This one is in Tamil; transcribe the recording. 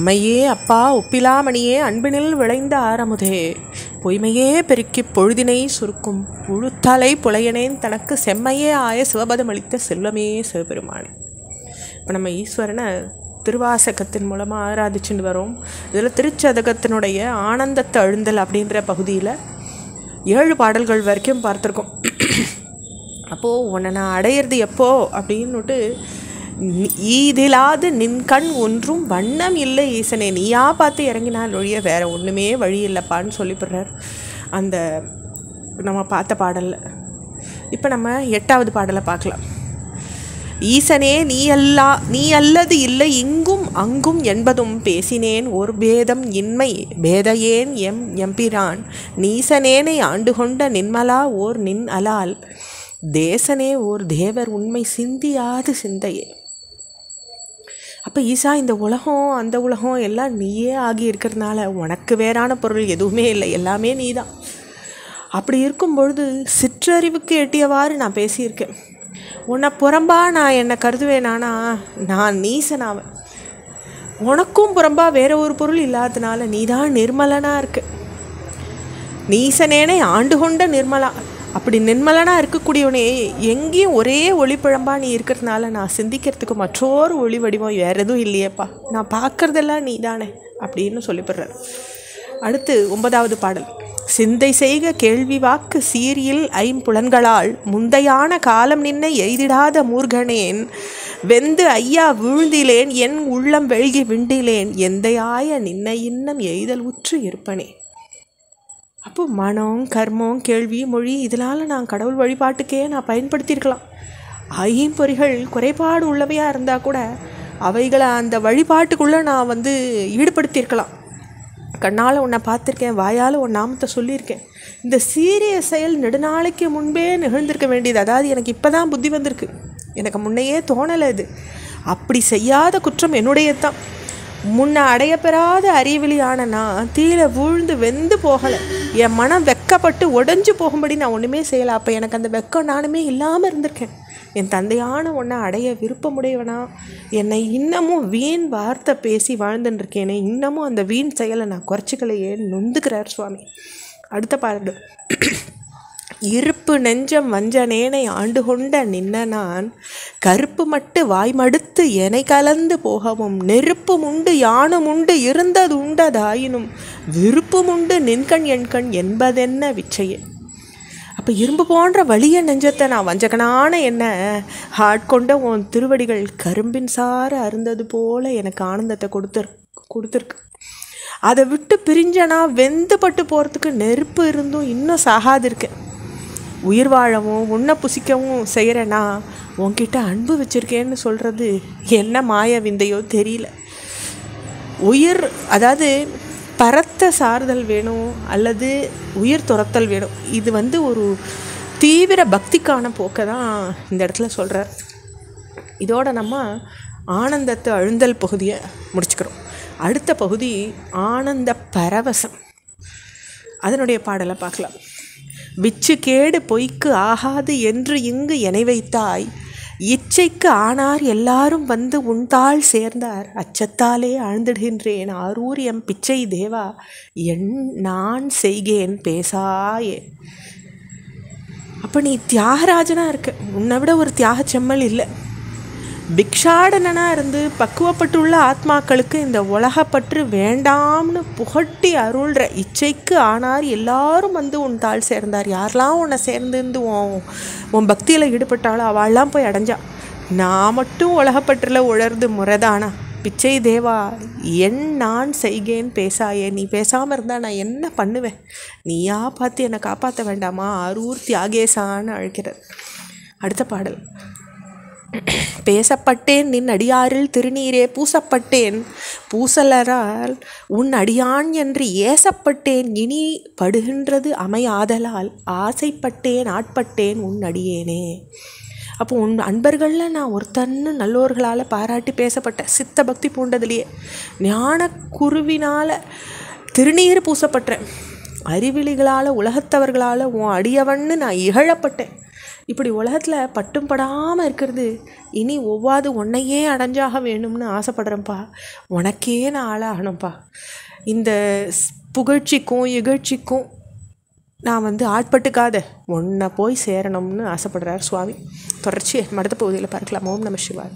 அம்மையே அப்பா ஒப்பிலாமணியே அன்பினில் விளைந்த ஆரமுதே பொய்மையே பெருக்கிப் பொழுதினை சுருக்கும் புழுத்தலை புலையனேன் தனக்கு செம்மையே ஆய சிவபதம் அளித்த செல்வமே சிவபெருமானே. இப்போ நம்ம ஈஸ்வரனை திருவாசகத்தின் மூலமாக ஆராதிச்சுட்டு வரோம். இதில் திருச்சதகத்தினுடைய ஆனந்தத்தை அழுந்தல் அப்படின்ற பகுதியில் 7 பாடல்கள் வரைக்கும் பார்த்துருக்கோம். அப்போது உன்னை நான் அடையிறது எப்போ அப்படின்னுட்டு, ஈதிலாது நின்கண் ஒன்றும் வண்ணம் இல்லை ஈசனே, நீயா பார்த்து இறங்கினால் ஒழிய வேறு ஒன்றுமே வழி இல்லைப்பான்னு சொல்லிப்படுறார் அந்த நம்ம பார்த்த பாடலில். இப்போ நம்ம 8வது பாடலை பார்க்கலாம். ஈசனே நீ அல்லது இல்லை இங்கும் அங்கும் என்பதும் பேசினேன் ஒரு பேதம் இன்மை பேதையேன் எம்பிரான் நீசனேனை ஆண்டு கொண்ட நின்மலா ஓர் நின் அலால் தேசனே ஓர் தேவர் உண்மை சிந்தியாது சிந்தையே. அப்போ ஈசா, இந்த உலகம் அந்த உலகம் எல்லாம் நீயே ஆகி இருக்கிறதுனால உனக்கு வேறான பொருள் எதுவுமே இல்லை, எல்லாமே நீ தான். அப்படி இருக்கும் பொழுது சிற்றறிவுக்கு எட்டியவாறு நான் பேசியிருக்கேன். உன்னை புறம்பா நான் என்னை கருதுவேனானா நான் நீசனாவேன். உனக்கும் புறம்பா வேற ஒரு பொருள் இல்லாததுனால நீ தான் நிர்மலனாக இருக்கு. நீசனேனை ஆண்டு கொண்ட நிர்மலா, அப்படி நிர்மலனாக இருக்கக்கூடியவனே எங்கேயும் ஒரே ஒளிப்பிழம்பா நீ இருக்கிறதுனால நான் சிந்திக்கிறதுக்கு மற்றொரு ஒளி வடிவம் வேறு எதுவும் இல்லையேப்பா, நான் பார்க்குறதெல்லாம் நீ தானே அப்படின்னு சொல்லிப்படுறார். அடுத்து 9வது பாடல். சிந்தை செய்க கேள்வி வாக்கு சீரியில் ஐம்புலன்களால் முந்தையான காலம் நின்ன எய்திடாத மூர்கனேன் வெந்து ஐயா வீழ்ந்திலேன் என் உள்ளம் வெள்கி விண்டிலேன் எந்தையாய நின்ன இன்னம் எய்தல் உற்று இருப்பனே. அப்போ மனம் கர்மம் கேள்வி மொழி இதனால் நான் கடவுள் வழிபாட்டுக்கே நான் பயன்படுத்தியிருக்கலாம். ஐம்பொறிகள் குறைபாடு உள்ளவையாக இருந்தால் கூட அவைகளை அந்த வழிபாட்டுக்குள்ளே நான் ஈடுபடுத்தியிருக்கலாம். கண்ணால் உன்னை பார்த்துருக்கேன், வாயால் உன் நாமத்தை சொல்லியிருக்கேன். இந்த சீரிய செயல் நெடுநாளைக்கு முன்பே நிகழ்ந்திருக்க வேண்டியது. அதாவது எனக்கு இப்போ தான் புத்தி வந்திருக்கு, எனக்கு முன்னையே தோணலை. இது அப்படி செய்யாத குற்றம் என்னுடைய தான். முன்ன அடையப்பெறாத அறிவிலியான நான் தீயில வீழ்ந்து வெந்து போகலை. என் மனம் வெக்கப்பட்டு உடஞ்சி போகும்படி நான் ஒன்றுமே செய்யலை. அப்போ எனக்கு அந்த வெக்கம் நானுமே இல்லாமல் இருந்திருக்கேன். என் தந்தையான ஒன்றை அடைய விருப்பமுடையவனா என்னை இன்னமும் வீண் வார்த்தை பேசி வாழ்ந்துட்டுருக்கேனே, இன்னமும் அந்த வீண் செயலை நான் குறைச்சிக்கலையே நொந்துக்கிறார் சுவாமி. அடுத்த பாடல். இருப்பு நெஞ்சம் வஞ்சனேனை ஆண்டு கொண்ட நின்ன நான் கருப்பு மட்டு வாய்மடுத்து எனை கலந்து போகவும் நெருப்பும் உண்டு யானும் உண்டு இருந்தது உண்டதாயினும் விருப்பும் உண்டு நின்கண் எண்கண் என்பதென்ன விச்சையே. அப்போ இரும்பு போன்ற வலிய நெஞ்சத்தை நான் வஞ்சகனான என்ன ஆட்கொண்ட உன் திருவடிகள் கரும்பின் சார அருந்தது போல எனக்கு ஆனந்தத்தை கொடுத்துருக்கு. அதை விட்டு பிரிஞ்சனா வெந்து பட்டு போகிறதுக்கு நெருப்பு இருந்தும் இன்னும் சாகாது இருக்கேன். உயிர் வாழவும் உன்னை புசிக்கவும் செய்கிறேன்னா உன்கிட்ட அன்பு வச்சுருக்கேன்னு சொல்கிறது என்ன மாய விந்தையோ தெரியல. உயிர், அதாவது பரத்த சார்தல் வேணும் அல்லது உயிர் துரத்தல் வேணும். இது ஒரு தீவிர பக்திக்கான போக்கை தான் இந்த இடத்துல சொல்கிறார். இதோட நம்ம ஆனந்தத்தை அழுந்தல் பகுதியை முடிச்சுக்கிறோம். அடுத்த பகுதி ஆனந்த பரவசம். அதனுடைய பாடலை பார்க்கலாம். விச்சு கேடு பொய்க்கு ஆகாது என்று இங்கு எனை வைத்தாய் இச்சைக்கு ஆனார் எல்லாரும் வந்து உன்தாள் சேர்ந்தார் அச்சத்தாலே ஆழ்ந்திடுகின்றேன் ஆரூர் எம் பிச்சை தேவா என் நான் செய்கேன் பேசாயே. அப்போ நீ தியாகராஜனாக இருக்க, உன்னை விட ஒரு தியாக செம்மல் இல்லை. பிக்ஷாடனாக இருந்து பக்குவப்பட்டுள்ள ஆத்மாக்களுக்கு இந்த உலகப்பற்று வேண்டாம்னு புகட்டி அருள்ற இச்சைக்கு ஆனார் எல்லாரும் வந்து உன் தாள் சேர்ந்தார். யாரெல்லாம் உன்னை சேர்ந்துருந்து உன் பக்தியில் ஈடுபட்டாலும் அவள்லாம் போய் அடைஞ்சா. நான் மட்டும் உலகப்பற்றில் உழர்ந்து முறைதானா? பிச்சை தேவா என் நான் செய்கேன் பேசாயே. நீ பேசாமல் இருந்தால் நான் என்ன பண்ணுவேன்? நீயா பார்த்து என்னை காப்பாற்ற வேண்டாமா? அரூர் தியாகேசான்னு அழைக்கிறார். அடுத்த பாடல். பேசப்பட்டேன் நின் அடியாரில் திருநீரே பூசப்பட்டேன் பூசலரால் உன் அடியான் என்று ஏசப்பட்டேன் இனி படுகின்றது அமையாதலால் ஆசைப்பட்டேன் ஆட்பட்டேன் உன் அடியேனே. அப்போ உன் அன்பர்களில் நான் ஒருத்தன்னு நல்லோர்களால் பாராட்டி பேசப்பட்டேன். சித்த பக்தி பூண்டதுலேயே ஞான குருவினால் திருநீர் பூசப்பட்டேன். அறிவிலிகளால் உலகத்தவர்களால் உன் அடியவன்னு நான் இகழப்பட்டேன். இப்படி உலகத்தில் பட்டும் படாமல் இருக்கிறது இனி ஒவ்வாது உன்னையே அடைஞ்சாக வேணும்னு ஆசைப்படுறேன்ப்பா. உனக்கே நான் ஆளாகணும்ப்பா. இந்த புகழ்ச்சிக்கும் இகழ்ச்சிக்கும் நான் ஆட்பட்டுக்காத உன்னை போய் சேரணும்னு ஆசைப்படுறார் சுவாமி. தொடர்ச்சி அடுத்த பகுதியில் பார்க்கலாம். ஓம் நம சிவாய்.